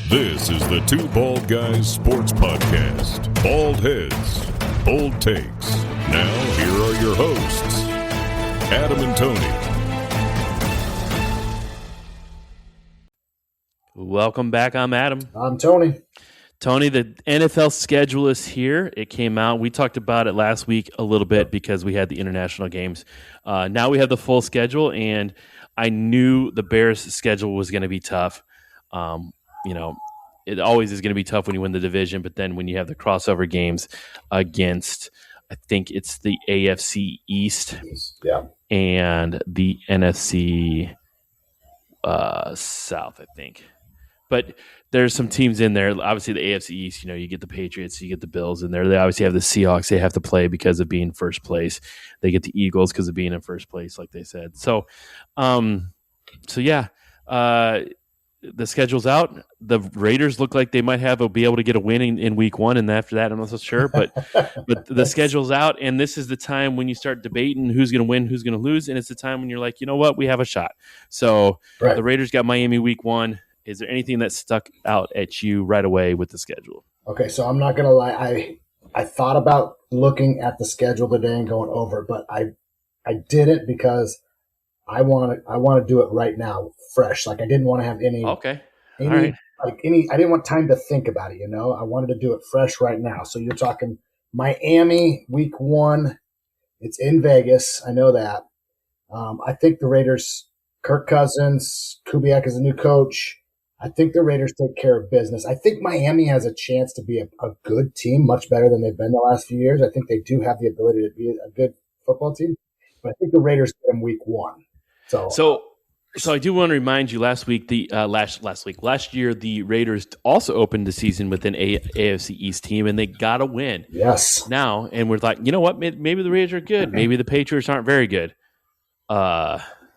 This is the Two Bald Guys Sports Podcast. Bald heads, bold takes. Now, here are your hosts, Adam and Tony. Welcome back. I'm Adam. I'm Tony. Tony, the NFL schedule is here. It came out. We talked about it last week a little bit because we had the international games. Now we have the full schedule, and I knew the Bears' schedule was going to be tough. It always is going to be tough when you win the division, but then when you have the crossover games against, I think it's the AFC East and the NFC South, I think. But there's some teams in there. Obviously, the AFC East, you get the Patriots, you get the Bills in there. They obviously have the Seahawks. They have to play because of being first place. They get the Eagles because of being in first place, like they said. So the schedule's out. The Raiders look like they might be able to get a win in week one, and after that, I'm not so sure. But the schedule's out, and this is the time when you start debating who's going to win, who's going to lose, and it's the time when you're like, you know what, we have a shot. So The Raiders got Miami week one. Is there anything that stuck out at you right away with the schedule? Okay, so I'm not going to lie. I thought about looking at the schedule today and going over, but I didn't because I want to do it right now, fresh. Like I didn't want to have any. Okay. All right. I didn't want time to think about it. I wanted to do it fresh right now. So you're talking Miami week one. It's in Vegas. I know that. I think the Raiders, Kirk Cousins, Kubiak is a new coach. I think the Raiders take care of business. I think Miami has a chance to be a good team, much better than they've been the last few years. I think they do have the ability to be a good football team. But I think the Raiders get them week one. So I do want to remind you, last year, the Raiders also opened the season with an AFC East team, and they got a win. Yes. Now, and we're like, you know what? Maybe the Raiders are good. Maybe the Patriots aren't very good.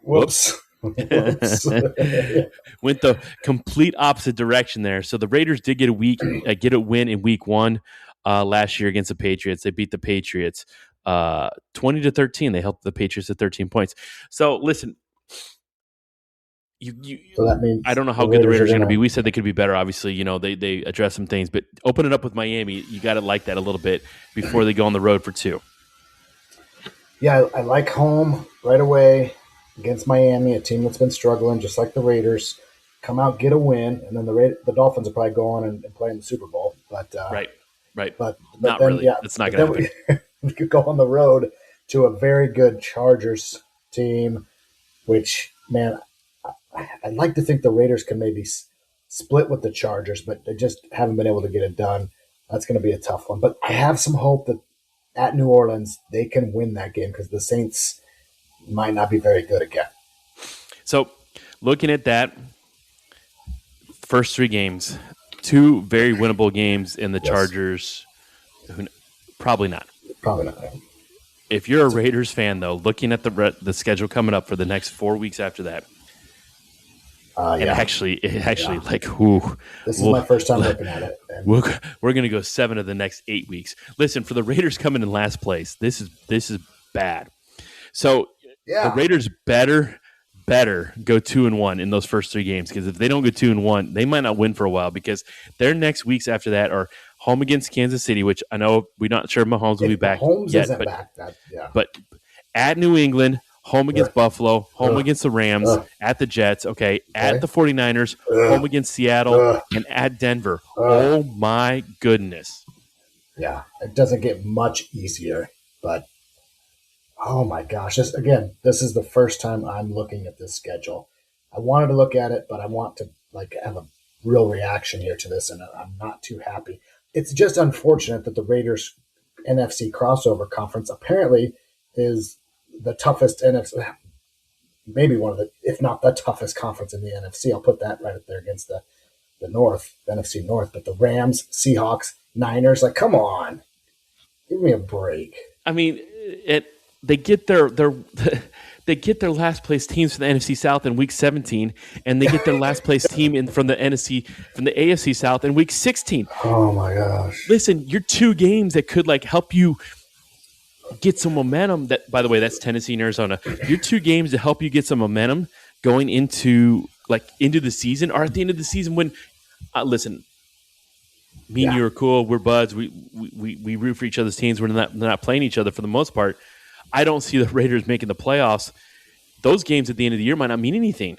Whoops. Went the complete opposite direction there. So the Raiders did get a win in week one last year against the Patriots. They beat the Patriots 20-13. They helped the Patriots to 13 points. So listen, so that means I don't know how good the Raiders are going to be. We said they could be better. Obviously, they address some things, but open it up with Miami. You got to like that a little bit before they go on the road for two. Yeah, I like home right away against Miami, a team that's been struggling, just like the Raiders. Come out, get a win, and then the Dolphins will probably go on and play in the Super Bowl. But right. But not then, really. Yeah, it's not going to happen. We could go on the road to a very good Chargers team, which, man, I'd like to think the Raiders can maybe split with the Chargers, but they just haven't been able to get it done. That's going to be a tough one. But I have some hope that at New Orleans, they can win that game because the Saints might not be very good again. So, looking at that, first three games, two very winnable games in the Chargers. Probably not. Probably not. If you're a Raiders fan, though, looking at the schedule coming up for the next 4 weeks after that, This is my first time looking at it. We're going to go 7 of the next 8 weeks. Listen, for the Raiders coming in last place, this is bad. So the Raiders better go 2-1 in those first 3 games, because if they don't go 2-1, they might not win for a while, because their next weeks after that are home against Kansas City, which I know we're not sure Mahomes will be back yet, but at New England, home against Buffalo, home against the Rams, at the Jets, at the 49ers, home against Seattle, and at Denver. Oh, my goodness. Yeah, it doesn't get much easier, but oh, my gosh. This is the first time I'm looking at this schedule. I wanted to look at it, but I want to have a real reaction here to this, and I'm not too happy. It's just unfortunate that the Raiders NFC crossover conference apparently is the toughest NFC, maybe one of the, if not the toughest conference in the NFC. I'll put that right up there against the North, the NFC North. But the Rams, Seahawks, Niners, come on, give me a break. I mean, they get their last place teams from the NFC South in week 17, and they get their last place team from the AFC South in week 16. Oh my gosh! Listen, you're 2 games that could help you get some momentum. That, by the way, that's Tennessee and Arizona. Your 2 games to help you get some momentum going into the season, or at the end of the season when Listen, me and you are cool. We're buds. We root for each other's teams. We're not playing each other for the most part. I don't see the Raiders making the playoffs. Those games at the end of the year might not mean anything.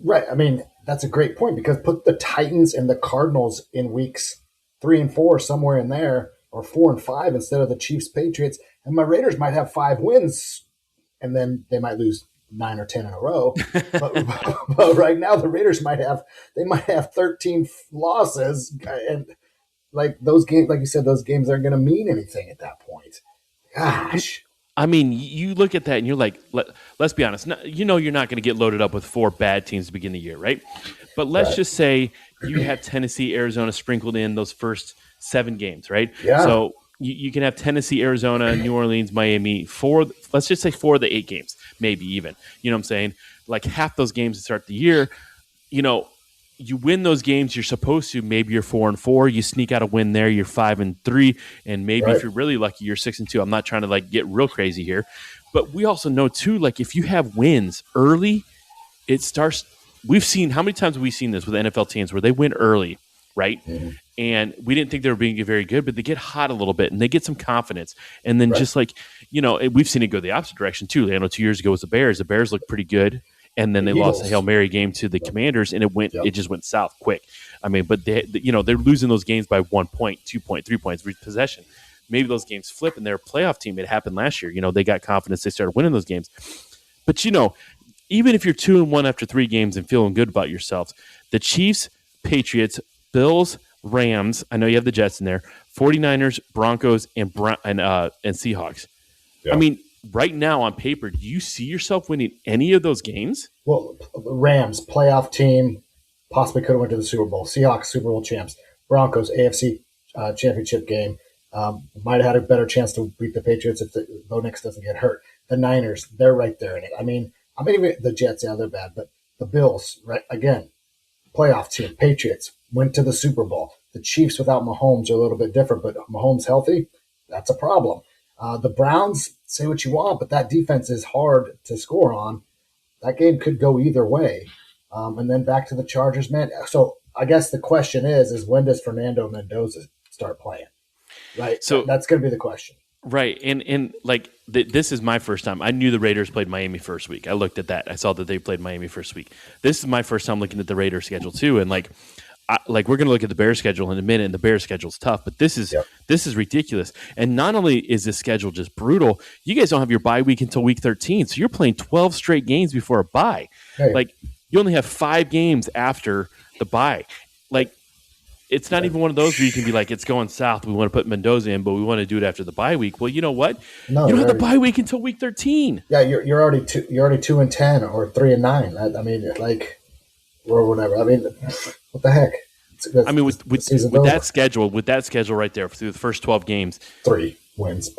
Right. I mean, that's a great point, because put the Titans and the Cardinals in weeks 3 and 4 somewhere in there, or 4 and 5 instead of the Chiefs Patriots, and my Raiders might have 5 wins, and then they might lose 9 or 10 in a row. but right now the Raiders might have 13 losses, and like those games, like you said, those games aren't going to mean anything at that point. Gosh. I mean, you look at that and you're like, let's be honest. You're not going to get loaded up with 4 bad teams to begin the year, right? But let's just say you have Tennessee, Arizona sprinkled in those first 7 games, right? Yeah. So you can have Tennessee, Arizona, New Orleans, Miami, let's just say 4 of the 8 games, maybe even. You know what I'm saying? Like half those games to start the year, you win those games you're supposed to. Maybe you're 4 and 4. You sneak out a win there, you're 5 and 3, and maybe if you're really lucky, you're 6 and 2. I'm not trying to get real crazy here, but we also know too, if you have wins early, it starts. We've seen how many times have we seen this with NFL teams where they win early, right? Mm-hmm. And we didn't think they were being very good, but they get hot a little bit and they get some confidence, and then just we've seen it go the opposite direction too. I know 2 years ago with the Bears. The Bears looked pretty good. And then they lost a Hail Mary game to the Commanders, and it just went south quick. I mean, but they're losing those games by 1 point, 2 point, 3 points, possession. Maybe those games flip, and they're a playoff team. It happened last year. They got confidence. They started winning those games. But, even if you're 2-1 after 3 games and feeling good about yourselves, the Chiefs, Patriots, Bills, Rams, I know you have the Jets in there, 49ers, Broncos, and Seahawks. Yeah. I mean, right now on paper, do you see yourself winning any of those games? Well, Rams, playoff team, possibly could have went to the Super Bowl. Seahawks, Super Bowl champs. Broncos, AFC championship game. Might have had a better chance to beat the Patriots if Bo Nix doesn't get hurt. The Niners, they're right there in it. I mean, even the Jets, yeah, they're bad, but the Bills, right, again, playoff team. Patriots went to the Super Bowl. The Chiefs without Mahomes are a little bit different, but Mahomes healthy, that's a problem. The Browns, say what you want, but that defense is hard to score on. That game could go either way. And then back to the Chargers, man. So I guess the question is when does Fernando Mendoza start playing? Right? So that's going to be the question. Right. And this is my first time. I knew the Raiders played Miami first week. I looked at that. I saw that they played Miami first week. This is my first time looking at the Raiders schedule too. And we're going to look at the Bears schedule in a minute, and the Bears schedule is tough, but this is ridiculous. And not only is this schedule just brutal, you guys don't have your bye week until week 13, so you're playing 12 straight games before a bye. Hey. You only have 5 games after the bye. It's not even one of those where you can be it's going south. We want to put Mendoza in, but we want to do it after the bye week. Well, you know what? No, you don't have the bye week until week 13. Yeah, you're already 2-10 or 3-9. I mean, or whatever. I mean, what the heck? With that schedule right there through the first 12 games, 3 wins.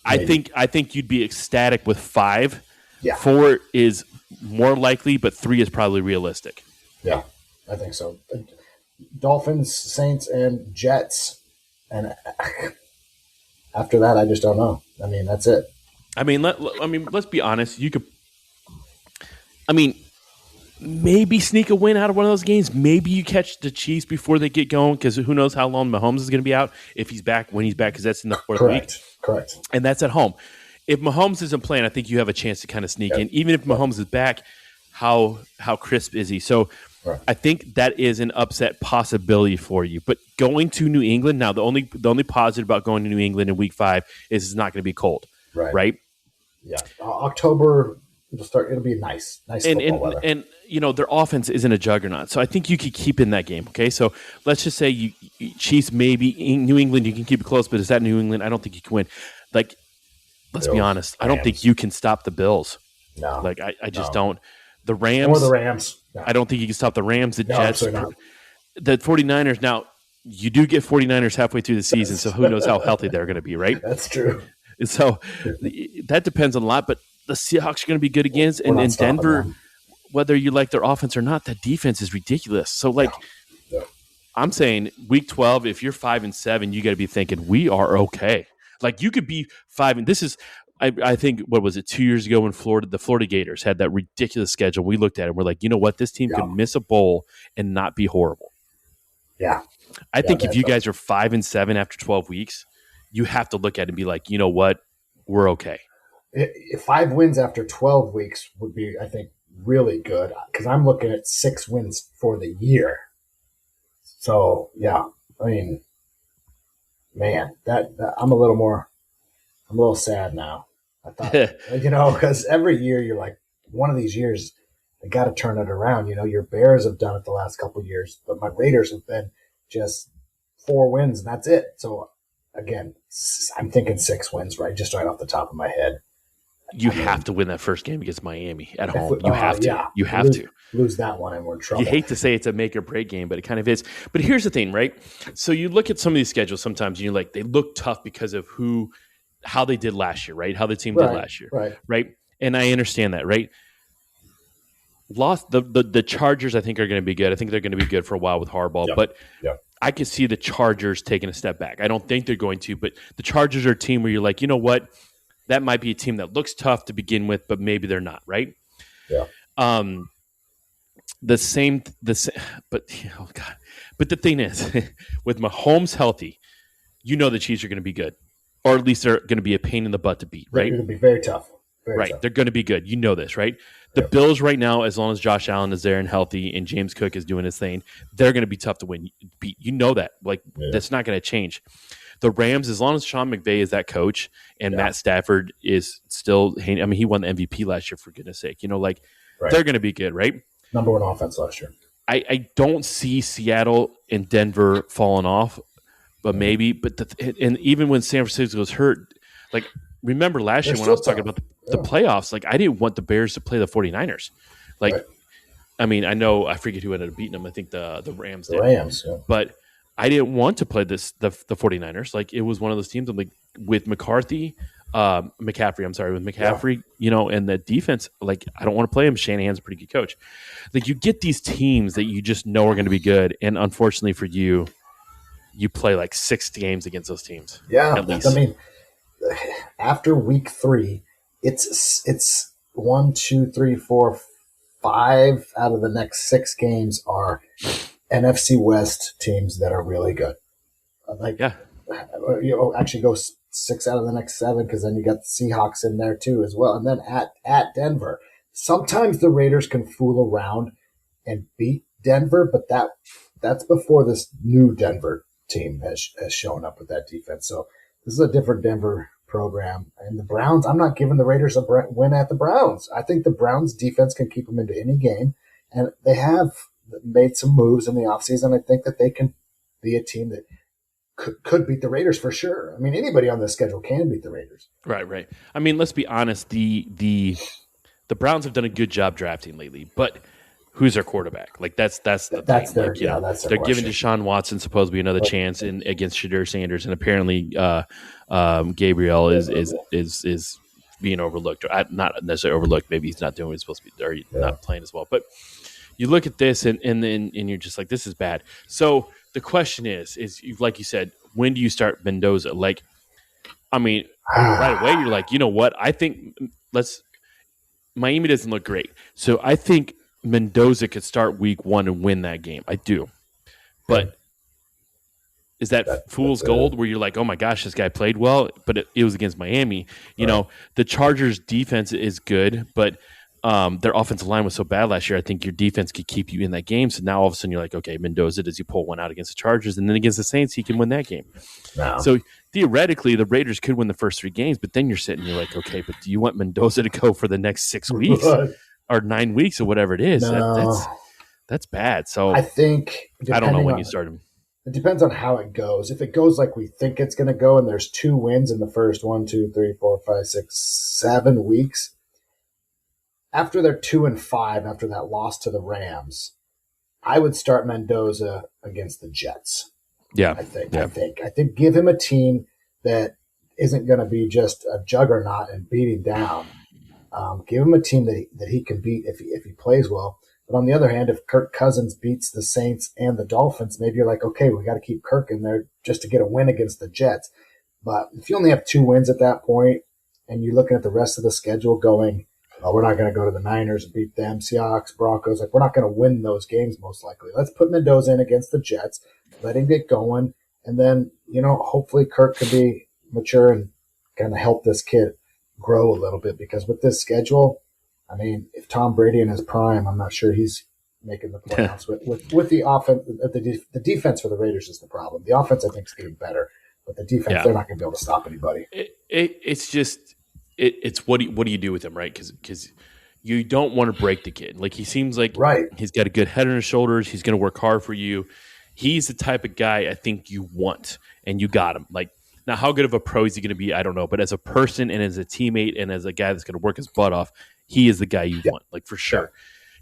I think you'd be ecstatic with 5. Yeah. 4 is more likely, but 3 is probably realistic. Yeah, I think so. Dolphins, Saints, and Jets, and after that, I just don't know. I mean, that's it. Let's be honest. You could. Maybe sneak a win out of one of those games. Maybe you catch the Chiefs before they get going, because who knows how long Mahomes is going to be out, if he's back, when he's back, because that's in the 4th week. Correct. And that's at home. If Mahomes isn't playing, I think you have a chance to kind of sneak in. Even if Mahomes is back, how crisp is he? So I think that is an upset possibility for you. But going to New England, now the only positive about going to New England in week 5 is it's not going to be cold. Right? Yeah. October, it'll be nice football weather. And their offense isn't a juggernaut, so I think you could keep in that game. Okay, so let's just say you Chiefs, maybe in New England you can keep it close, but is that New England? I don't think you can win. Let's be honest, Rams. I don't think you can stop the Bills. No, I just don't. The Rams, No. I don't think you can stop the Rams. The Jets, the 49ers. Now you do get 49ers halfway through the season, so who knows how healthy they're going to be, right? That's true. And so that depends on a lot, but the Seahawks are going to be good against, and in Denver, whether you like their offense or not, that defense is ridiculous. So, I'm saying week 12, if you're 5-7, you got to be thinking we are okay. You could be 5, and this is I think, what was it, 2 years ago when the Florida Gators had that ridiculous schedule. We looked at it and we're like, you know what? This team could miss a bowl and not be horrible. Yeah. I think if you guys are 5-7 after 12 weeks, you have to look at it and be like, you know what? We're okay. 5 wins after 12 weeks would be, I think, really good, because I'm looking at 6 wins for the year. So, yeah, I mean, man, that I'm a little sad now. I thought, because every year you're like, one of these years, they got to turn it around. Your Bears have done it the last couple of years, but my Raiders have been just 4 wins and that's it. So again, I'm thinking 6 wins, right off the top of my head. You have to win that first game against Miami at home. You have to. Yeah. You have to lose that one, and we're in trouble. You hate to say it's a make or break game, but it kind of is. But here's the thing, right? So you look at some of these schedules sometimes, and you're like, they look tough because of how they did last year, right? How the team did last year, right? And I understand that, right? Lost the Chargers, I think, are going to be good. I think they're going to be good for a while with Harbaugh, but I could see the Chargers taking a step back. I don't think they're going to, but the Chargers are a team where you're like, you know what? That might be a team that looks tough to begin with, but maybe they're not, right? Yeah. The same, but oh god! But the thing is, with Mahomes healthy, the Chiefs are going to be good, or at least they're going to be a pain in the butt to beat, right? They're going to be very tough. Very tough. They're going to be good. You know this, right? The Bills right now, as long as Josh Allen is there and healthy, and James Cook is doing his thing, they're going to be tough to beat. You know that. That's not going to change. The Rams, as long as Sean McVay is that coach and Matt Stafford is still – he won the MVP last year, for goodness sake. They're going to be good, right? Number 1 offense last year. I don't see Seattle and Denver falling off, but maybe. But and even when San Francisco was hurt, remember last year when I was talking about the playoffs, I didn't want the Bears to play the 49ers. I mean, I know – I forget who ended up beating them. I think the Rams did. The Rams, yeah. But – I didn't want to play the 49ers. It was one of those teams with McCarthy, McCaffrey, and the defense, I don't want to play him. Shanahan's a pretty good coach. You get these teams that you just know are going to be good, and unfortunately for you, you play 6 games against those teams. Yeah, at least. I mean, after week 3, it's 1, 2, 3, 4, 5 out of the next 6 games are NFC West teams that are really good. Actually go 6 out of the next 7, because then you got the Seahawks in there too as well. And then at Denver, sometimes the Raiders can fool around and beat Denver, but that's before this new Denver team has shown up with that defense. So this is a different Denver program. And the Browns, I'm not giving the Raiders a win at the Browns. I think the Browns defense can keep them into any game, and they have made some moves in the offseason. I think that they can be a team that could beat the Raiders for sure. I mean, anybody on this schedule can beat the Raiders. Right. I mean, let's be honest. The Browns have done a good job drafting lately, but who's their quarterback? That's thing. That's their they're question. giving Deshaun Watson supposed to be another chance against Shadur Sanders, and apparently Gabriel is being overlooked. Not necessarily overlooked. Maybe he's not doing what he's supposed to be, or not playing as well. But you look at this and you're just like, this is bad. So the question is like you said, when do you start Mendoza? Right away you're like, you know what? I think Miami doesn't look great. So I think Mendoza could start week 1 and win that game. I do. But is that fool's gold where you're like, oh my gosh, this guy played well, but it was against Miami. The Chargers defense is good, but their offensive line was so bad last year. I think your defense could keep you in that game. So now all of a sudden you're like, okay, Mendoza, does he pull one out against the Chargers? And then against the Saints, he can win that game. No. So theoretically, the Raiders could win the first 3 games, but then you're sitting, you're like, okay, but do you want Mendoza to go for the next 6 weeks or 9 weeks or whatever it is? No. That's bad. So I think I don't know when you start him. It depends on how it goes. If it goes like we think it's going to go, and there's 2 wins in the first 1, 2, 3, 4, 5, 6, 7 weeks. After they're 2-5, after that loss to the Rams, I would start Mendoza against the Jets. Yeah, I think give him a team that isn't going to be just a juggernaut and beat him down. Give him a team that he can beat if he plays well. But on the other hand, if Kirk Cousins beats the Saints and the Dolphins, maybe you're like, okay, we got to keep Kirk in there just to get a win against the Jets. But if you only have 2 wins at that point, and you're looking at the rest of the schedule going, oh, we're not going to go to the Niners and beat them, Seahawks, Broncos. Like, we're not going to win those games most likely. Let's put Mendoza in against the Jets, let him get going, and then, hopefully Kirk can be mature and kind of help this kid grow a little bit, because with this schedule, I mean, if Tom Brady in his prime, I'm not sure he's making the playoffs. with the offense, the defense for the Raiders is the problem. The offense, I think, is getting better, but the defense, they're not going to be able to stop anybody. It's just it's what do you do with him, right? Because you don't want to break the kid. Like, he seems like he's got a good head on his shoulders. He's going to work hard for you. He's the type of guy I think you want, and you got him. Like, now, how good of a pro is he going to be? I don't know. But as a person and as a teammate and as a guy that's going to work his butt off, he is the guy you want, like, for sure.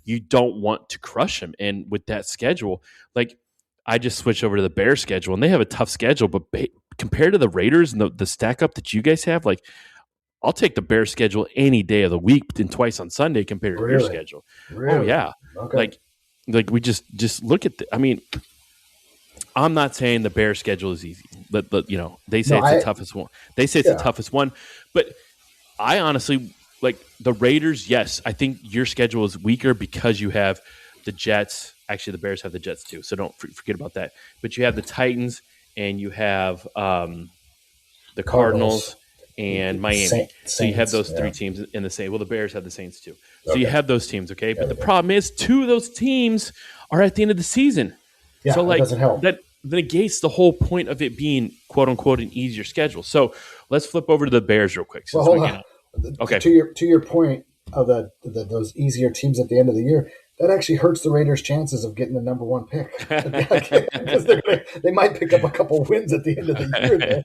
You don't want to crush him. And with that schedule, like, I just switched over to the Bears schedule, and they have a tough schedule. But compared to the Raiders and the stack up that you guys have, like, I'll take the Bears schedule any day of the week and twice on Sunday compared to your schedule. Really? Oh, yeah. Okay. Like we just look at I mean, I'm not saying the Bears schedule is easy. But they say the toughest one. They say it's the toughest one. But I honestly, like, the Raiders, yes, I think your schedule is weaker because you have the Jets. Actually, the Bears have the Jets too, so don't forget about that. But you have the Titans and you have the Cardinals and Miami. Saints, so you have those three teams in the same. Well, the Bears have the Saints too. So you have those teams, okay? But the problem is 2 of those teams are at the end of the season. Yeah, so, like, doesn't help. That negates the whole point of it being, quote unquote, an easier schedule. So let's flip over to the Bears real quick. Hold on. Okay. To your point of those easier teams at the end of the year, that actually hurts the Raiders' chances of getting the number 1 pick, because they might pick up a couple wins at the end of the year there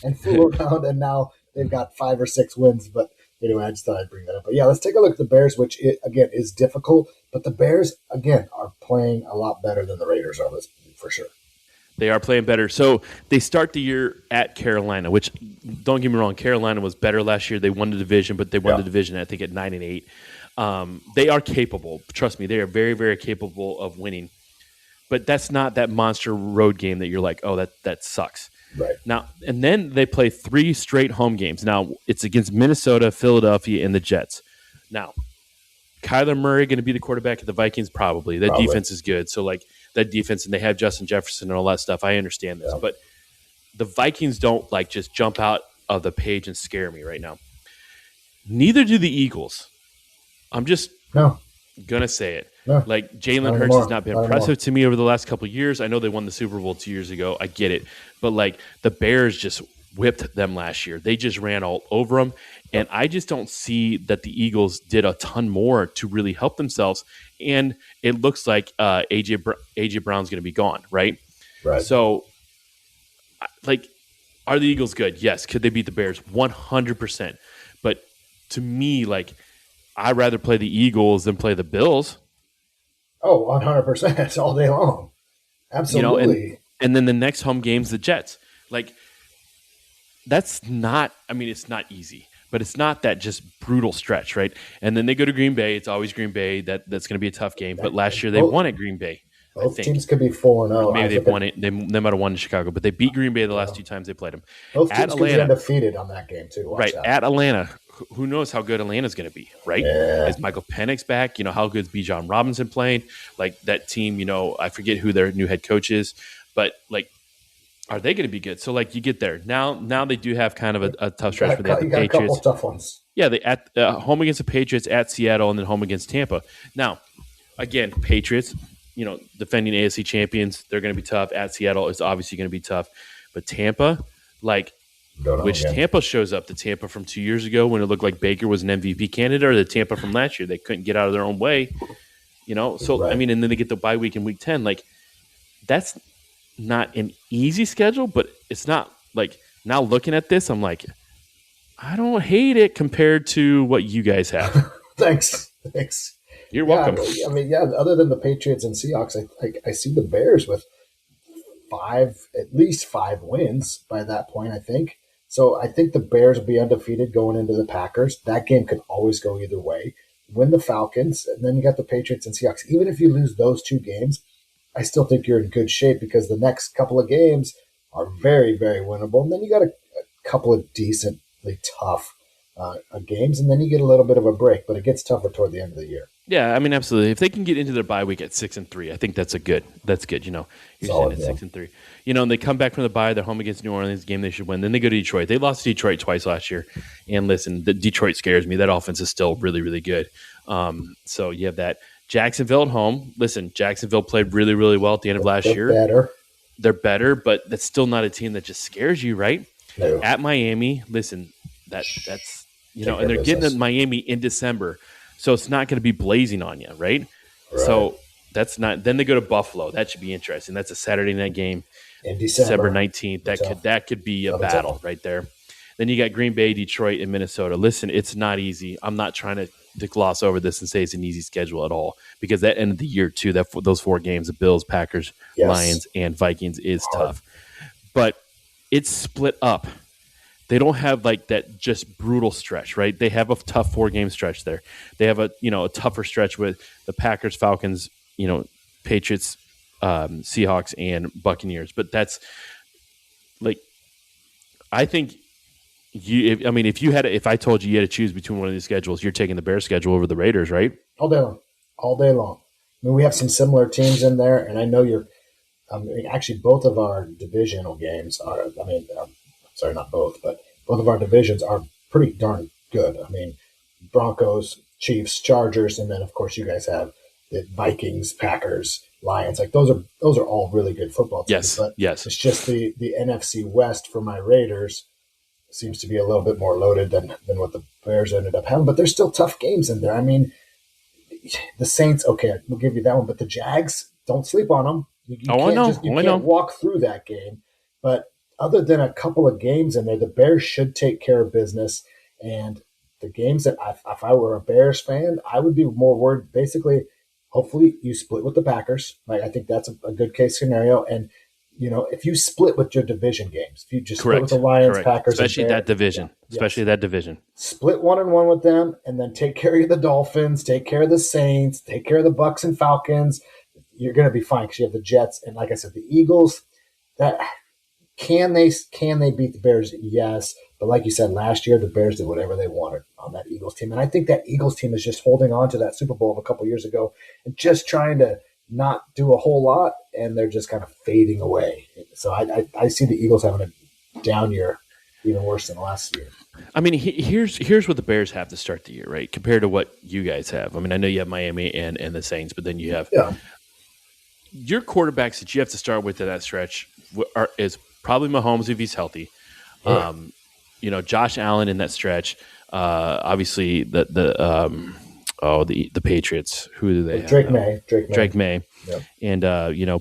and fool around, and now they've got 5 or 6 wins. But anyway, I just thought I'd bring that up. But yeah, let's take a look at the Bears, which again is difficult. But the Bears again are playing a lot better than the Raiders are, for sure. They are playing better. So they start the year at Carolina, which, don't get me wrong, Carolina was better last year. They won the division, but they won the division, I think, at 9-8. They are capable. Trust me, they are very, very capable of winning. But that's not that monster road game that you're like, oh, that sucks. Right. Now, and then they play 3 straight home games. Now, it's against Minnesota, Philadelphia, and the Jets. Now, Kyler Murray going to be the quarterback of the Vikings? Probably. That defense is good. So, like, that defense, and they have Justin Jefferson and all that stuff. I understand this. But the Vikings don't, like, just jump out of the page and scare me right now. Neither do the Eagles. I'm just going to say it. No. Like, Jalen Hurts has not been impressive to me over the last couple of years. I know they won the Super Bowl 2 years ago. I get it. But, like, the Bears just whipped them last year. They just ran all over them. And I just don't see that the Eagles did a ton more to really help themselves. And it looks like A.J. Brown's going to be gone, right? Right. So, like, are the Eagles good? Yes. Could they beat the Bears? 100%. But to me, like, I'd rather play the Eagles than play the Bills. Oh, 100%. All day long. Absolutely. And then the next home game's the Jets. Like, that's not – I mean, it's not easy. But it's not that just brutal stretch, right? And then they go to Green Bay. It's always Green Bay. That's going to be a tough game. But last year they won at Green Bay. Both teams could be 4-0. Maybe they've won it. They might have won in Chicago, but they beat Green Bay the last 2 times they played them. Both teams could be undefeated on that game too. Right at Atlanta. Who knows how good Atlanta's going to be? Right? Yeah. Is Michael Penix back? How good is Bijan Robinson playing? Like, that team. I forget who their new head coach is, but like, are they going to be good? So, like, you get there. Now they do have kind of a tough stretch for the Patriots. A couple tough ones. Yeah, they at home against the Patriots, at Seattle, and then home against Tampa. Now, again, Patriots, defending AFC champions, they're going to be tough. At Seattle, it's obviously going to be tough. But Tampa, like, Tampa shows up? The Tampa from 2 years ago when it looked like Baker was an MVP candidate, or the Tampa from last year? They couldn't get out of their own way. So, I mean, and then they get the bye week in week 10. Like, that's not an easy schedule, but it's not like, now looking at this, I'm like, I don't hate it compared to what you guys have. Thanks. You're welcome. I mean, other than the Patriots and Seahawks, I see the Bears with at least 5 wins by that point, I think. So I think the Bears will be undefeated going into the Packers. That game could always go either way. Win the Falcons, and then you got the Patriots and Seahawks. Even if you lose those 2 games, I still think you're in good shape, because the next couple of games are very, very winnable. And then you got a couple of decently tough games, and then you get a little bit of a break, but it gets tougher toward the end of the year. Yeah, I mean, absolutely. If they can get into their bye week at 6-3, I think that's good. You know, you're Solid, saying at 6-3. You know, and they come back from the bye. They're home against New Orleans, game they should win. Then they go to Detroit. They lost to Detroit twice last year. And listen, the Detroit scares me. That offense is still really, really good. So you have that. Jacksonville at home. Listen, Jacksonville played really, really well at the end of last year. They're better, but that's still not a team that just scares you, right? No. At Miami, listen, that's you know, and they're getting to Miami in December. So it's not going to be blazing on you, right? So that's not. Then they go to Buffalo. That should be interesting. That's a Saturday night game, in December 19th. That could be a battle right there. Then you got Green Bay, Detroit, and Minnesota. Listen, it's not easy. I'm not trying to gloss over this and say it's an easy schedule at all, because that end of the year too, those 4 games, the Bills, Packers, Lions, and Vikings is tough. But it's split up. They don't have like that just brutal stretch, right? They have a tough 4-game stretch there. They have a tougher stretch with the Packers, Falcons, Patriots, Seahawks, and Buccaneers. But that's like, I think if I told you had to choose between one of these schedules, you're taking the Bears schedule over the Raiders, right? All day long. I mean, we have some similar teams in there, and I know you're. Actually, both of our divisional games are. Sorry, not both, but both of our divisions are pretty darn good. I mean, Broncos, Chiefs, Chargers, and then of course you guys have the Vikings, Packers, Lions. Like those are all really good football teams. Yes. It's just the NFC West for my Raiders seems to be a little bit more loaded than what the Bears ended up having. But there's still tough games in there. I mean, the Saints, okay, we'll give you that one, but the Jags, don't sleep on them. You can't walk through that game. But other than a couple of games in there, the Bears should take care of business. And the games that if I were a Bears fan, I would be more worried. Basically, hopefully you split with the Packers. Right? I think that's a good case scenario. And, if you split with your division games, if you just split with the Lions, Packers, especially that division, split 1-1 with them, and then take care of the Dolphins, take care of the Saints, take care of the Bucks and Falcons. You're going to be fine because you have the Jets. And like I said, the Eagles, Can they beat the Bears? Yes. But like you said, last year, the Bears did whatever they wanted on that Eagles team. And I think that Eagles team is just holding on to that Super Bowl of a couple years ago and just trying to not do a whole lot, and they're just kind of fading away. So I see the Eagles having a down year, even worse than last year. I mean, here's what the Bears have to start the year, right? Compared to what you guys have. I mean, I know you have Miami and the Saints, but then you have your quarterbacks that you have to start with in that stretch is probably Mahomes if he's healthy. Right. Josh Allen in that stretch. Obviously, the Patriots. Who do they have? Drake May. Yep. And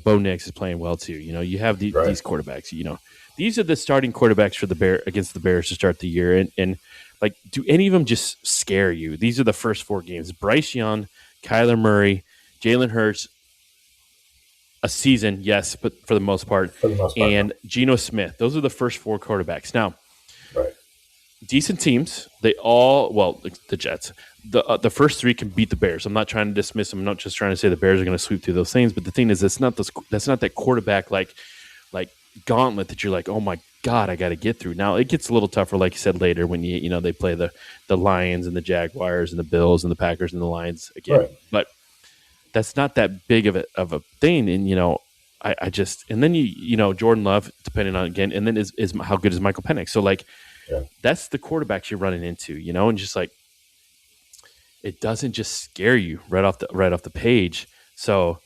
Bo Nix is playing well too. You have these quarterbacks. These are the starting quarterbacks for against the Bears to start the year. And like, do any of them just scare you? These are the first 4 games: Bryce Young, Kyler Murray, Jalen Hurts. A season, yes, but for the most part. And Geno Smith. Those are the first 4 quarterbacks. Now, decent teams. They all, the Jets. The first 3 can beat the Bears. I'm not trying to dismiss them. I'm not just trying to say the Bears are going to sweep through those things. But the thing is, that's not that quarterback like gauntlet that you're like, oh my God, I got to get through. Now it gets a little tougher, like you said later, when they play the Lions and the Jaguars and the Bills and the Packers and the Lions again. Right. But that's not that big of a thing. And, I just, and then Jordan Love, depending on, again, and then is how good is Michael Penix? So that's the quarterbacks you're running into, and just like, it doesn't just scare you right off the page. So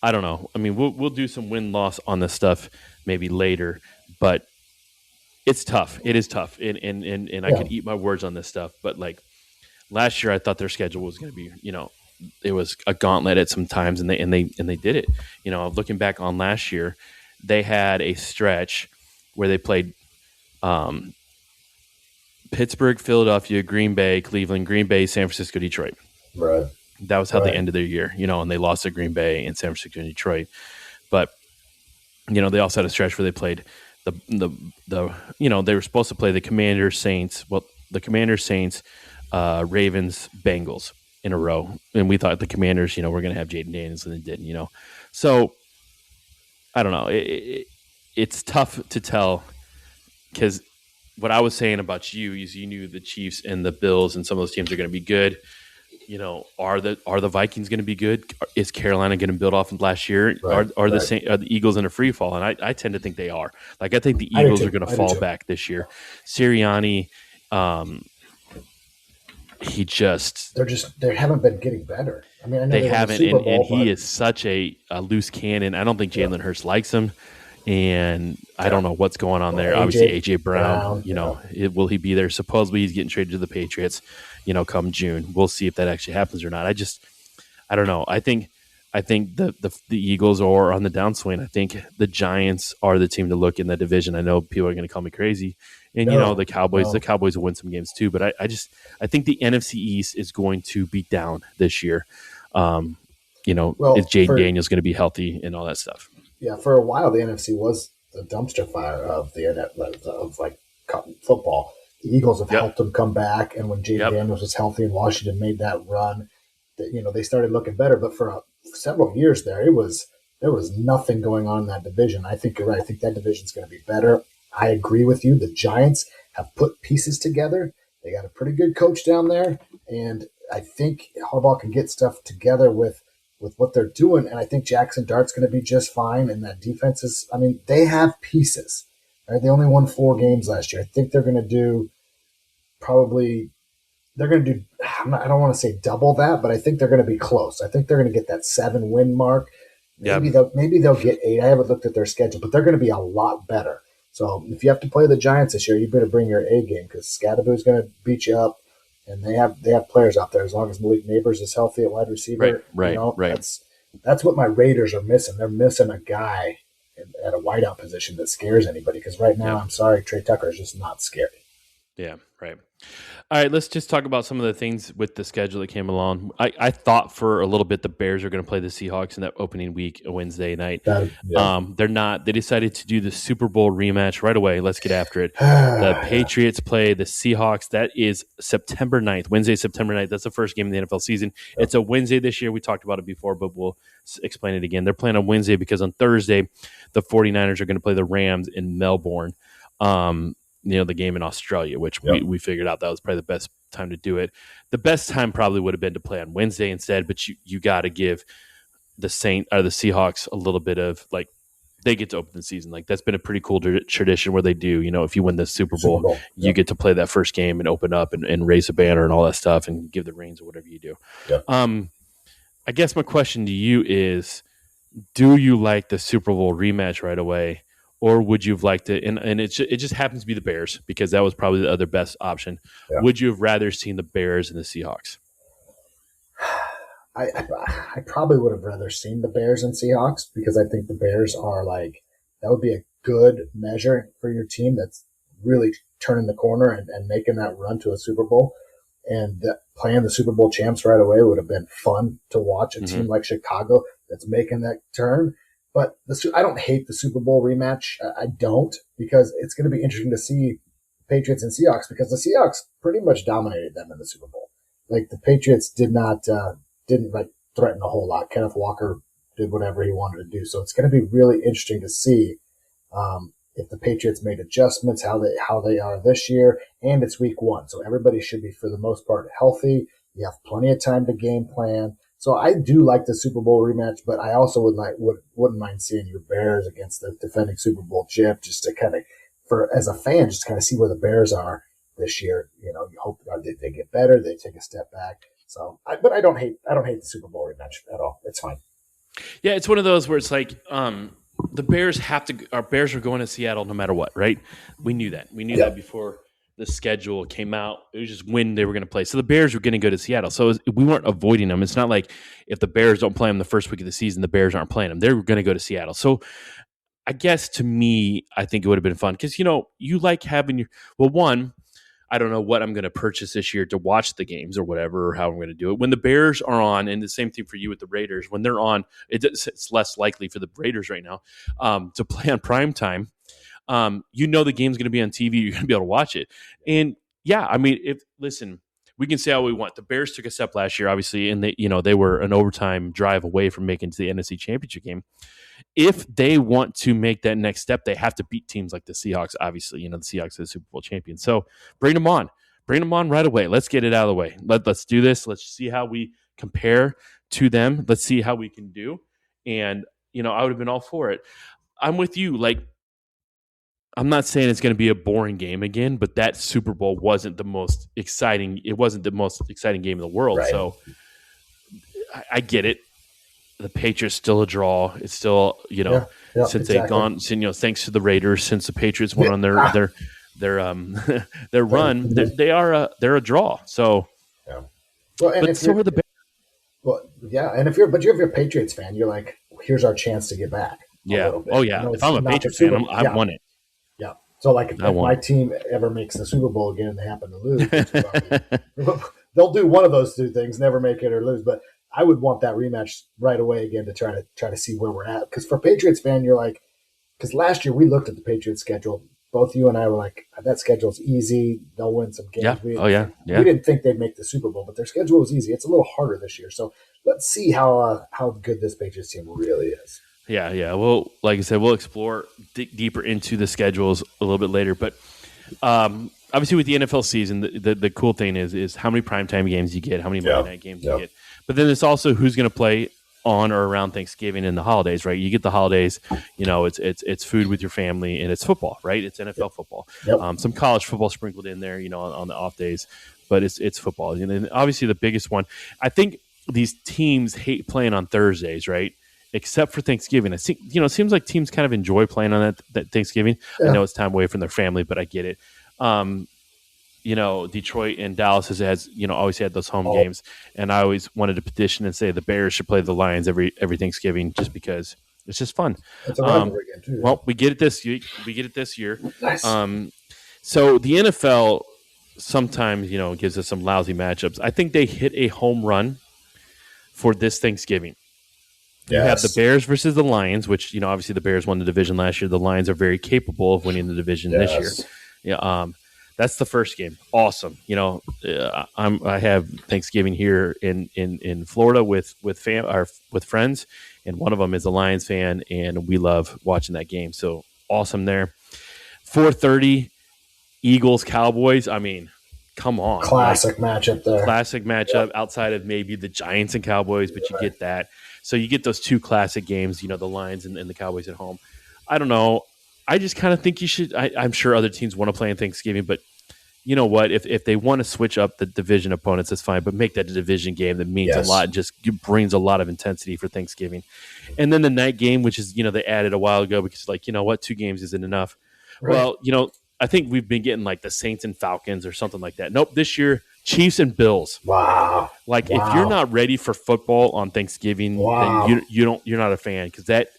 I don't know. I mean, we'll do some win-loss on this stuff maybe later, but it's tough. It is tough. And I could eat my words on this stuff, but like last year I thought their schedule was going to be, it was a gauntlet at some times, and they did it. Looking back on last year, they had a stretch where they played Pittsburgh, Philadelphia, Green Bay, Cleveland, Green Bay, San Francisco, Detroit. Right. That was how they ended their year, and they lost to Green Bay and San Francisco and Detroit. But they also had a stretch where they played the they were supposed to play the Commanders, Saints. Well, the Commanders, Saints, Ravens, Bengals in a row, and we thought the Commanders, were going to have Jaden Daniels, and they didn't. So I don't know. It's tough to tell because what I was saying about you is you knew the Chiefs and the Bills and some of those teams are going to be good. Are the Vikings going to be good? Is Carolina going to build off of last year? Right, are the Eagles in a free fall? And I tend to think they are. Like, I think the Eagles are going to fall back this year. Sirianni, they haven't been getting better. I mean, I know they haven't, and he is such a loose cannon. I don't think Jalen Hurts likes him. And I don't know what's going on there. Obviously, A.J. Brown, will he be there? Supposedly he's getting traded to the Patriots, come June. We'll see if that actually happens or not. I don't know. I think the Eagles are on the downswing. I think the Giants are the team to look in the division. I know people are going to call me crazy. And, the Cowboys will win some games too. But I think the NFC East is going to be down this year. Is Jaden Daniels going to be healthy and all that stuff? Yeah, for a while the NFC was the dumpster fire of football. The Eagles have helped them come back, and when Jaden Daniels was healthy and Washington made that run, they started looking better. But for several years there was nothing going on in that division. I think you're right. I think that division's going to be better. I agree with you. The Giants have put pieces together. They got a pretty good coach down there, and I think Harbaugh can get stuff together with what they're doing, and I think Jackson Dart's going to be just fine, and that defense is, they have pieces, right? They only won 4 games last year. I think they're going to do I don't want to say double that, but I think they're going to be close. I think they're going to get that 7-win mark. Maybe they'll get 8. I haven't looked at their schedule, but they're going to be a lot better. So if you have to play the Giants this year, you better bring your A game because Scadaboo's going to beat you up. And they have players out there as long as Malik Neighbors is healthy at wide receiver. Right. That's what my Raiders are missing. They're missing a guy at a wideout position that scares anybody because right now, I'm sorry, Trey Tucker is just not scary. Yeah, right. All right, let's just talk about some of the things with the schedule that came along. I thought for a little bit the Bears are going to play the Seahawks in that opening week, a Wednesday night. They're not. They decided to do the Super Bowl rematch right away. Let's get after it. The Patriots play the Seahawks. That is September 9th, Wednesday, September 9th. That's the first game of the NFL season. It's a Wednesday this year. We talked about it before, but we'll explain it again. They're playing on Wednesday because on Thursday, the 49ers are going to play the Rams in Melbourne. The game in Australia, which we figured out that was probably the best time to do it. The best time probably would have been to play on Wednesday instead, but you got to give the Seahawks a little bit of they get to open the season. That's been a pretty cool tradition where they do, if you win the Super Bowl, you get to play that first game and open up and raise a banner and all that stuff and give the reins or whatever you do. I guess my question to you is, do you like the Super Bowl rematch right away? Or would you have liked it? And it just happens to be the Bears because that was probably the other best option. Yeah. Would you have rather seen the Bears and the Seahawks? I probably would have rather seen the Bears and Seahawks because I think the Bears are that would be a good measure for your team that's really turning the corner and making that run to a Super Bowl. And playing the Super Bowl champs right away would have been fun to watch a team like Chicago that's making that turn. But I don't hate the Super Bowl rematch. I don't, because it's going to be interesting to see Patriots and Seahawks because the Seahawks pretty much dominated them in the Super Bowl. The Patriots didn't threaten a whole lot. Kenneth Walker did whatever he wanted to do. So it's going to be really interesting to see if the Patriots made adjustments, how they are this year, and it's week 1. So everybody should be, for the most part, healthy. You have plenty of time to game plan. So I do like the Super Bowl rematch, but I also wouldn't mind seeing your Bears against the defending Super Bowl champ, just to kind of, as a fan, just kind of see where the Bears are this year. You hope they get better, they take a step back. So, but I don't hate the Super Bowl rematch at all. It's fine. Yeah, it's one of those where it's the Bears our Bears are going to Seattle no matter what, right? We knew that. We knew that before the schedule came out. It was just when they were going to play. So the Bears were going to go to Seattle. So we weren't avoiding them. It's not like if the Bears don't play them the first week of the season, the Bears aren't playing them. They're going to go to Seattle. So I guess to me, I think it would have been fun because, you like having one, I don't know what I'm going to purchase this year to watch the games or whatever, or how I'm going to do it. When the Bears are on, and the same thing for you with the Raiders, when they're on, it's less likely for the Raiders right now to play on prime time. The game's going to be on TV. You're going to be able to watch it. And yeah, we can say all we want. The Bears took a step last year, obviously, and they were an overtime drive away from making to the NFC Championship game. If they want to make that next step, they have to beat teams like the Seahawks. Obviously, the Seahawks are the Super Bowl champions. So bring them on right away. Let's get it out of the way. Let's do this. Let's see how we compare to them. Let's see how we can do. And I would have been all for it. I'm with you. Like, I'm not saying it's going to be a boring game again, but that Super Bowl wasn't the most exciting. It wasn't the most exciting game in the world. Right. So I get it. The Patriots still a draw. It's still, since they've gone, thanks to the Raiders, since the Patriots went on their run, they're a draw. So, well, and but so are the Bears. Well, yeah, and if you're a Patriots fan, you're like, here's our chance to get back. Yeah. Oh yeah. If I'm a Patriots fan, I won it. Yeah. So like if my team ever makes the Super Bowl again and they happen to lose, they'll do one of those two things: never make it or lose. But I would want that rematch right away again to try to see where we're at. Because for Patriots fan, you're like, because last year we looked at the Patriots schedule. Both you and I were like, that schedule's easy. They'll win some games. Yeah. We didn't think they'd make the Super Bowl, but their schedule was easy. It's a little harder this year. So let's see how good this Patriots team really is. Yeah. Well, like I said, we'll explore deeper into the schedules a little bit later. But obviously with the NFL season, the cool thing is how many primetime games you get, how many Monday night games you get. But then it's also who's going to play on or around Thanksgiving and the holidays, right? You get the holidays, it's food with your family and it's football, right? It's NFL football. Yep. Some college football sprinkled in there, on the off days, but it's football. And then obviously the biggest one, I think these teams hate playing on Thursdays, right? Except for Thanksgiving. I think, it seems like teams kind of enjoy playing on that Thanksgiving. Yeah. I know it's time away from their family, but I get it. Detroit and Dallas has always had those home games, and I always wanted to petition and say the Bears should play the Lions every Thanksgiving just because it's just fun. It's a rivalry game too. Well, we get it this year. Nice. So the NFL sometimes gives us some lousy matchups. I think they hit a home run for this Thanksgiving. Yes. You have the Bears versus the Lions, which obviously the Bears won the division last year. The Lions are very capable of winning the division this year. Yeah. That's the first game. Awesome. I have Thanksgiving here in Florida with friends, and one of them is a Lions fan, and we love watching that game. So awesome there. 4:30, Eagles Cowboys. I mean, come on. Classic matchup there. Classic matchup outside of maybe the Giants and Cowboys, but you get that. So you get those two classic games. The Lions and the Cowboys at home. I don't know. I just kind of think you should. I'm sure other teams want to play on Thanksgiving, but you know what? If they want to switch up the division opponents, that's fine. But make that a division game that means a lot, and just brings a lot of intensity for Thanksgiving. And then the night game, which is they added a while ago because 2 games isn't enough. Right. Well, I think we've been getting like the Saints and Falcons or something like that. Nope, this year Chiefs and Bills. Wow. If you're not ready for football on Thanksgiving, then you're not a fan, because that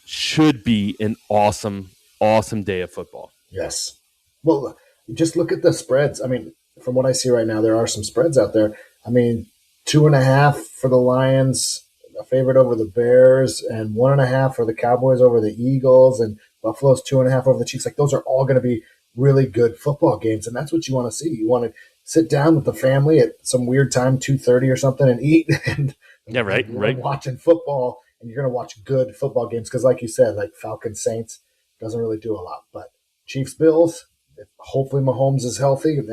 should be an awesome day of football. Yes. Well, just look at the spreads. I mean, from what I see right now, there are some spreads out there. I mean, 2.5 for the Lions, a favorite over the Bears, and 1.5 for the Cowboys over the Eagles, and Buffalo's 2.5 over the Chiefs. Like, those are all going to be really good football games, and that's what you want to see. You want to sit down with the family at some weird time, 2:30 or something, and eat. And right. Watching football, and you're going to watch good football games because, like you said, like Falcons Saints doesn't really do a lot, but Chiefs Bills. Hopefully Mahomes is healthy, and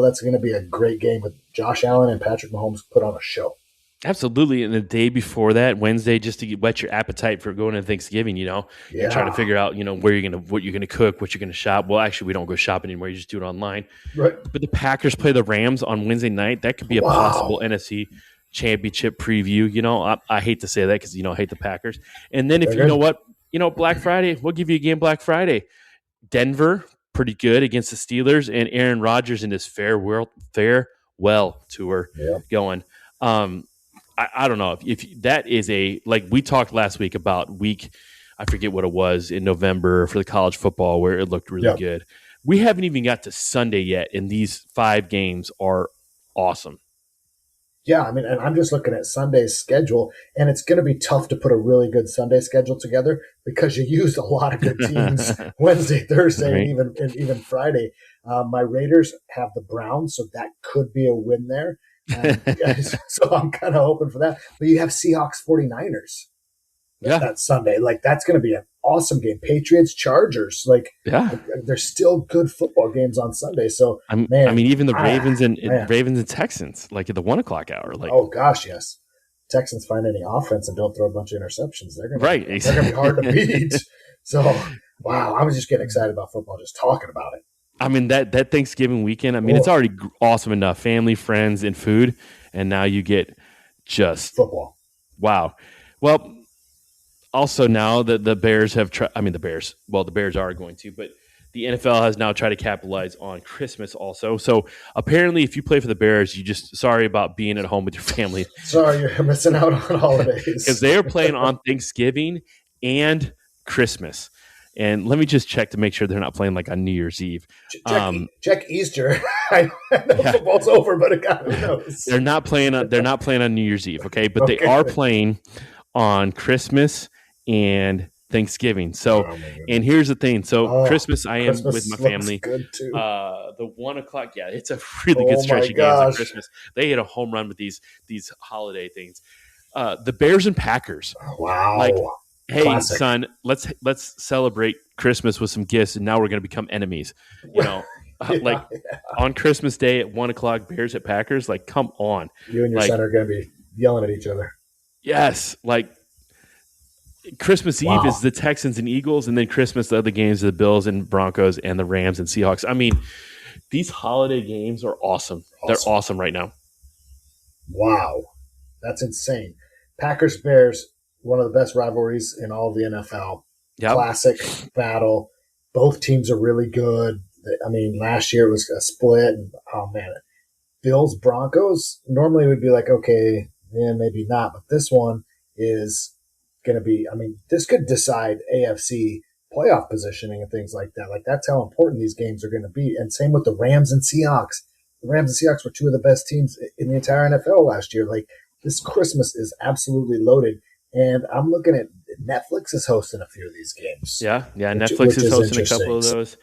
that's going to be a great game with Josh Allen and Patrick Mahomes put on a show. Absolutely. And the day before that, Wednesday, just to whet your appetite for going to Thanksgiving, you're trying to figure out, what you're going to cook, what you're going to shop. Well, actually, we don't go shopping anymore. You just do it online. Right. But the Packers play the Rams on Wednesday night. That could be a possible NFC championship preview. I hate to say that because, I hate the Packers. And then Black Friday, we'll give you a game Black Friday. Denver, pretty good against the Steelers, and Aaron Rodgers in his farewell tour going. I don't know if that is like we talked last week about I forget what it was in November for the college football where it looked really good. We haven't even got to Sunday yet, and these 5 games are awesome. Yeah, I mean, and I'm just looking at Sunday's schedule, and it's going to be tough to put a really good Sunday schedule together because you used a lot of good teams Wednesday, Thursday, Right. and even Friday. My Raiders have the Browns, so that could be a win there. So I'm kind of hoping for that. But you have Seahawks 49ers that Sunday. Like, that's going to be an awesome game. Patriots, Chargers. Like, there's still good football games on Sunday. So, I mean, even the Ravens and Texans, like at the 1 o'clock hour. Like, oh gosh, yes. Texans find any offense and don't throw a bunch of interceptions. They're gonna be hard to beat. So, wow, I was just getting excited about football just talking about it. I mean, that Thanksgiving weekend, I mean, it's already awesome enough. Family, friends, and food. And now you get just football. Wow. Well, also now that the Bears have tried, the Bears are going to, but the NFL has now tried to capitalize on Christmas also. So apparently if you play for the Bears, sorry about being at home with your family. Sorry, you're missing out on holidays. Because they are playing on Thanksgiving and Christmas. And let me just check to make sure they're not playing like on New Year's Eve. Check Easter. I know football's over, but who knows? They're not playing on New Year's Eve, okay? But they are playing on Christmas and Thanksgiving. So, and here's the thing. So Christmas, I am with my family. Good too. The 1 o'clock, it's a really good stretch of games on Christmas. They hit a home run with these holiday things. The Bears and Packers. Wow. Like, hey, classic. Son, let's celebrate Christmas with some gifts, and now we're going to become enemies. You know, on Christmas Day at 1 o'clock, Bears at Packers. Like, come on. You and your son are going to be yelling at each other. Yes, like Christmas Eve is the Texans and Eagles, and then Christmas, the other games are the Bills and Broncos and the Rams and Seahawks. I mean, these holiday games are awesome. They're awesome right now. Wow. That's insane. Packers-Bears, one of the best rivalries in all of the NFL. Yep. Classic battle. Both teams are really good. I mean, last year it was a split. And, oh, man. Bills-Broncos normally would be like, okay, maybe not. But this one is going to be, this could decide AFC playoff positioning and things like that. Like, that's how important these games are going to be. And same with the Rams and Seahawks. The Rams and Seahawks were two of the best teams in the entire NFL last year. Like, this Christmas is absolutely loaded. And I'm looking at Netflix is hosting a few of these games. Yeah. Netflix is hosting a couple of those.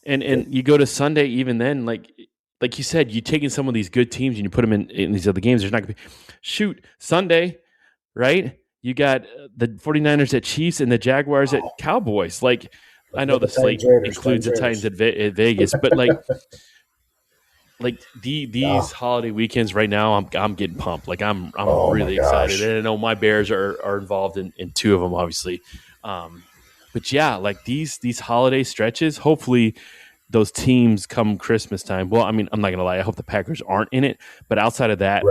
And you go to Sunday, even then, like you said, you taking some of these good teams and you put them in these other games. There's not going to be Sunday, right? You got the 49ers at Chiefs and the Jaguars at Cowboys. Like, I know the slate includes the Titans at Vegas, but these holiday weekends right now, I'm getting pumped. Like, I'm really excited. And I know my Bears are involved in two of them, obviously. But yeah, like these holiday stretches, hopefully those teams come Christmas time. Well, I'm not going to lie. I hope the Packers aren't in it, but outside of that,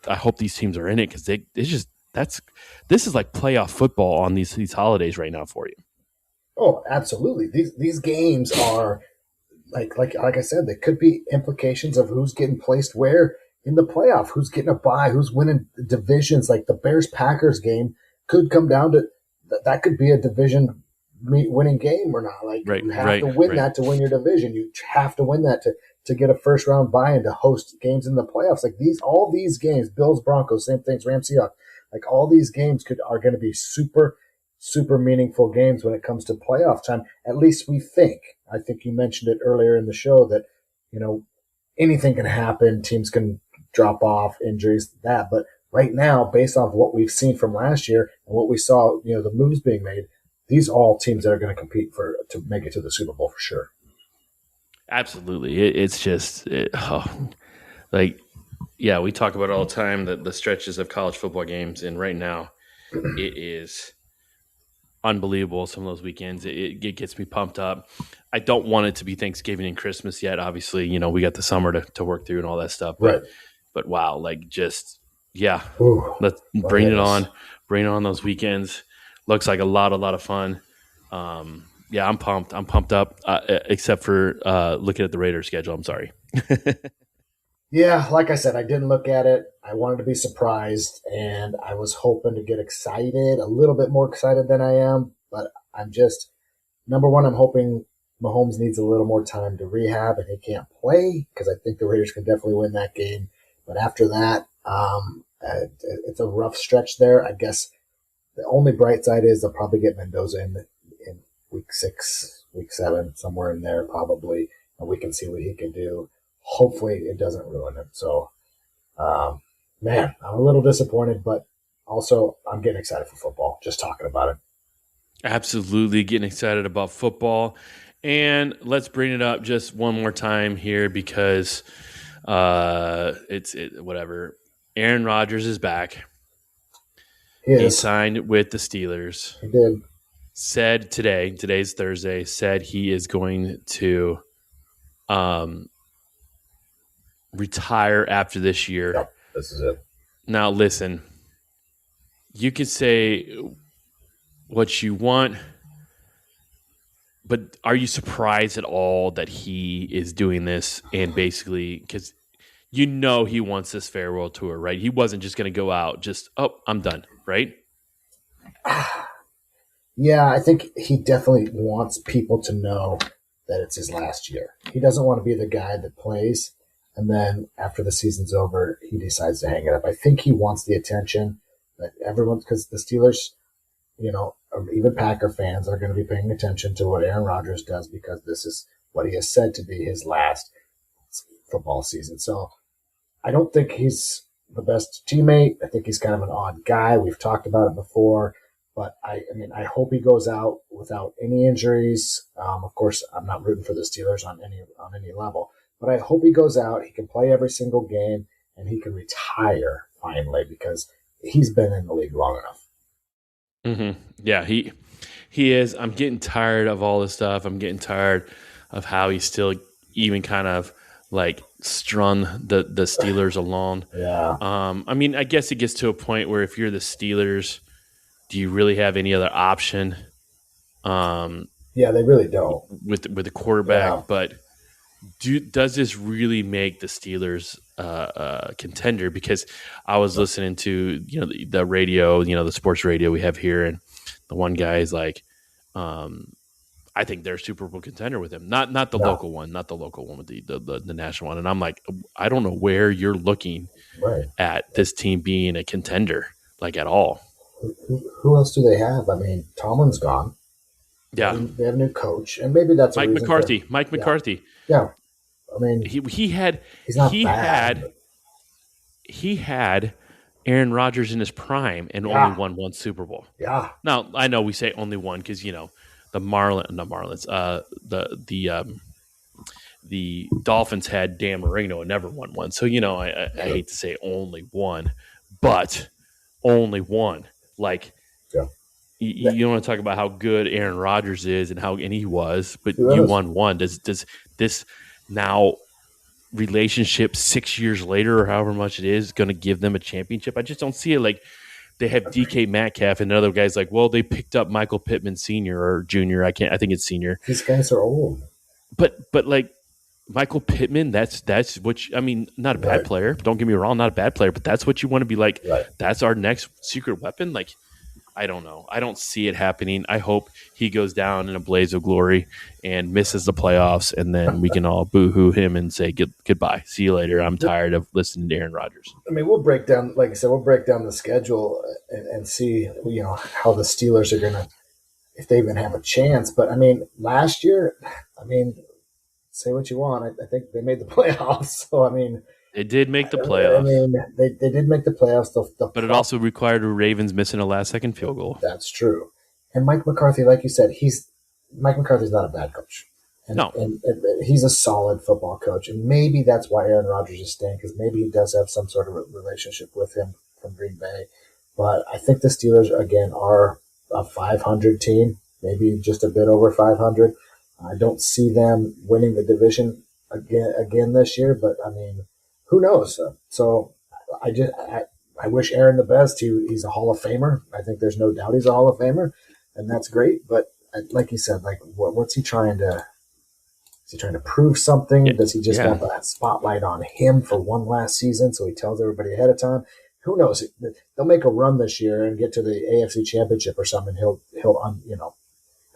I hope these teams are in it because this is like playoff football on these holidays right now for you. Oh, absolutely. These games are like I said, there could be implications of who's getting placed where in the playoff, who's getting a bye, who's winning divisions. Like the Bears-Packers game could come down to that could be a division winning game or not. Like you have to win that to win your division. You have to win that to get a first round bye and to host games in the playoffs. Like all these games, Bills, Broncos, same things, Rams, Seahawks. Like all these games are going to be super, super meaningful games when it comes to playoff time. At least we think. I think you mentioned it earlier in the show that, anything can happen. Teams can drop off, injuries, that. But right now, based off what we've seen from last year and what we saw, the moves being made, these are all teams that are going to compete to make it to the Super Bowl for sure. Absolutely. It's just we talk about it all the time, the stretches of college football games. And right now it is unbelievable. Some of those weekends, it gets me pumped up. I don't want it to be Thanksgiving and Christmas yet. Obviously, we got the summer to work through and all that stuff. But wow, let's bring it on. Bring it on those weekends. Looks like a lot of fun. I'm pumped. I'm pumped up, except for looking at the Raiders schedule. I'm sorry. Yeah, like I said, I didn't look at it. I wanted to be surprised, and I was hoping to get excited, a little bit more excited than I am. But I'm just, number one, I'm hoping Mahomes needs a little more time to rehab and he can't play because I think the Raiders can definitely win that game. But after that, It's a rough stretch there. I guess the only bright side is they'll probably get Mendoza in week 6, week 7, somewhere in there probably, and we can see what he can do. Hopefully it doesn't ruin him. So, man, I'm a little disappointed, but also I'm getting excited for football, just talking about it. Absolutely getting excited about football. And let's bring it up just one more time here because whatever. Aaron Rodgers is back. He signed with the Steelers. He did. Said today's Thursday, said he is going to retire after this year. Yep, this is it. Now, listen, you can say what you want, but are you surprised at all that he is doing this? And basically, because he wants this farewell tour, right? He wasn't just going to go out just, I'm done, right? Yeah, I think he definitely wants people to know that it's his last year. He doesn't want to be the guy that plays, and then after the season's over, he decides to hang it up. I think he wants the attention that everyone, because the Steelers, even Packer fans are going to be paying attention to what Aaron Rodgers does because this is what he has said to be his last football season. So I don't think he's the best teammate. I think he's kind of an odd guy. We've talked about it before. But I hope he goes out without any injuries. Of course, I'm not rooting for the Steelers on any level, but I hope he goes out. He can play every single game, and he can retire finally because he's been in the league long enough. Mm-hmm. Yeah, he is. I'm getting tired of all this stuff. I'm getting tired of how he's still even kind of like strung the Steelers along. Yeah. I guess it gets to a point where if you're the Steelers, do you really have any other option? Yeah, they really don't with the quarterback. Yeah. But does this really make the Steelers a contender? Because I was listening to the radio, the sports radio we have here, and the one guy is like, I think they're a Super Bowl contender with him, not the local one, with the national one. And I'm like, I don't know where you're looking at this team being a contender, like at all. Who else do they have? I mean, Tomlin's gone. Yeah, they have a new coach, and maybe that's Mike McCarthy. Mike McCarthy. Yeah, I mean, he had Aaron Rodgers in his prime and only won one Super Bowl. Yeah. Now I know we say only one because the the Dolphins had Dan Marino and never won one. So I hate to say only one, but only one. Like, you want to talk about how good Aaron Rodgers is and he was, but you won one. Does this now relationship 6 years later or however much it is going to give them a championship? I just don't see it. Like, they have DK Metcalf and other guys like, well, they picked up Michael Pittman Sr. or Jr. I think it's Senior. These guys are old. But like Michael Pittman, that's what not a bad player. Don't get me wrong, not a bad player, but that's what you want to be like. Right. That's our next secret weapon. Like, I don't know. I don't see it happening. I hope he goes down in a blaze of glory and misses the playoffs, and then we can all boo-hoo him and say goodbye. See you later. I'm tired of listening to Aaron Rodgers. I mean, we'll break down, like I said, the schedule and see, how the Steelers are going to, if they even have a chance. But, last year, say what you want. I think they made the playoffs. So, they did make the playoffs. They did make the playoffs. But it also required the Ravens missing a last-second field goal. That's true. And Mike McCarthy, like you said, Mike McCarthy's not a bad coach. No. And he's a solid football coach. And maybe that's why Aaron Rodgers is staying, because maybe he does have some sort of relationship with him from Green Bay. But I think the Steelers, again, are a 500 team, maybe just a bit over 500. I don't see them winning the division again this year, but, who knows? So I wish Aaron the best. He's a Hall of Famer. I think there's no doubt he's a Hall of Famer, and that's great. But like you said, like what's he trying to? Is he trying to prove something? Does he just want that spotlight on him for one last season, so he tells everybody ahead of time? Who knows? They'll make a run this year and get to the AFC Championship or something. He'll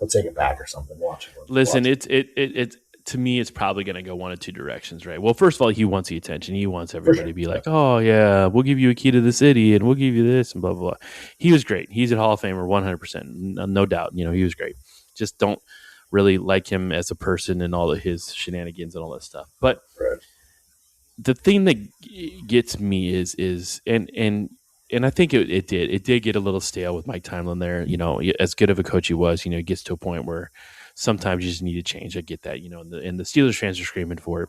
take it back or something. Watch it. Listen, it's to me, it's probably going to go one of two directions, right? Well, first of all, he wants the attention. He wants everybody to be like, oh, yeah, we'll give you a key to the city and we'll give you this and blah, blah, blah. He was great. He's a Hall of Famer, 100%. No doubt. You know, he was great. Just don't really like him as a person and all of his shenanigans and all that stuff. But the thing that gets me is and I think it did get a little stale with Mike Tomlin there. You know, as good of a coach he was, you know, it gets to a point where sometimes you just need to change. I get that, you know, and the Steelers fans are screaming for it.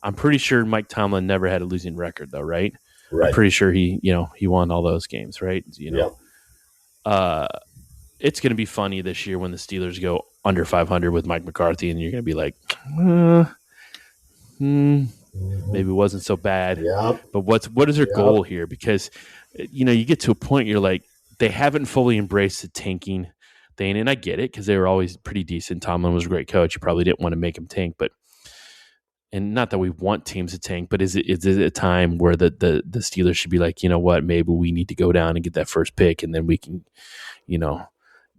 I'm pretty sure Mike Tomlin never had a losing record though, right? I'm pretty sure he won all those games, right? You know, it's going to be funny this year when the Steelers go under 500 with Mike McCarthy, and you're going to be like, maybe it wasn't so bad. But what is their goal here? Because, you know, you get to a point you're like, they haven't fully embraced the tanking thing, and I get it because they were always pretty decent. Tomlin was a great coach. You probably didn't want to make him tank, and not that we want teams to tank, but is it a time where the Steelers should be like, you know what, maybe we need to go down and get that first pick, and then we can, you know,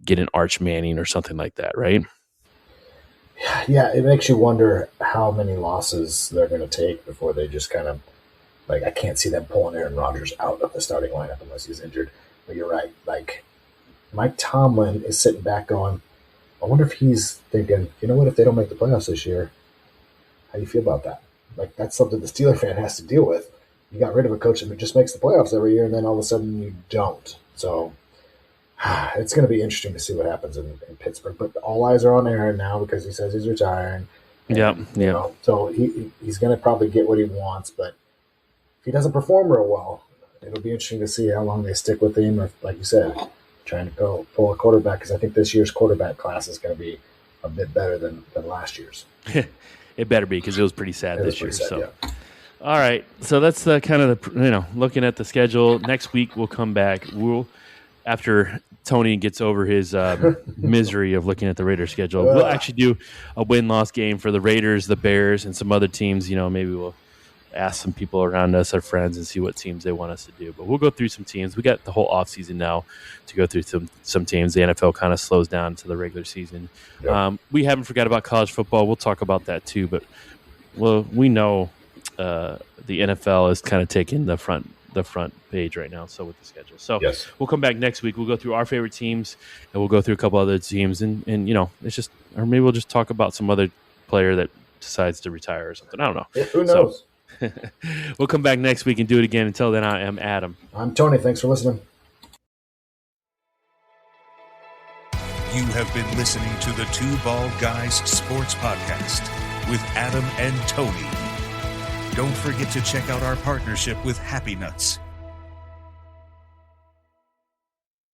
get an Arch Manning or something like that, right? Yeah, it makes you wonder how many losses they're going to take before they just kind of, like, I can't see them pulling Aaron Rodgers out of the starting lineup unless he's injured. But you're right. Like, Mike Tomlin is sitting back going, I wonder if he's thinking, you know what, if they don't make the playoffs this year, how do you feel about that? Like, that's something the Steeler fan has to deal with. You got rid of a coach that just makes the playoffs every year, and then all of a sudden you don't. So it's going to be interesting to see what happens in Pittsburgh. But all eyes are on Aaron now because he says he's retiring. You know, so he's going to probably get what he wants. But if he doesn't perform real well, it'll be interesting to see how long they stick with him. Or, like you said, trying to go pull a quarterback, because I think this year's quarterback class is going to be a bit better than last year's. It better be, because it was pretty sad this year. All right, so that's the kind of the, you know, looking at the schedule. Next week we'll come back. After Tony gets over his misery of looking at the Raiders schedule, we'll actually do a win-loss game for the Raiders, the Bears, and some other teams. You know, maybe we'll ask some people around us, our friends, and see what teams they want us to do. But we'll go through some teams. We got the whole offseason now to go through some teams. The NFL kind of slows down to the regular season. We haven't forgot about college football. We'll talk about that too. But we know the NFL is kind of taking the front page right now, so with the schedule. So we'll come back next week. We'll go through our favorite teams, and we'll go through a couple other teams, and you know, it's just, or maybe we'll just talk about some other player that decides to retire or something. I don't know. Yeah, who knows? So, we'll come back next week and do it again. Until then, I am Adam. I'm Tony. Thanks for listening. You have been listening to the Two Bald Guys Sports Podcast with Adam and Tony. Don't forget to check out our partnership with Happy Nuts.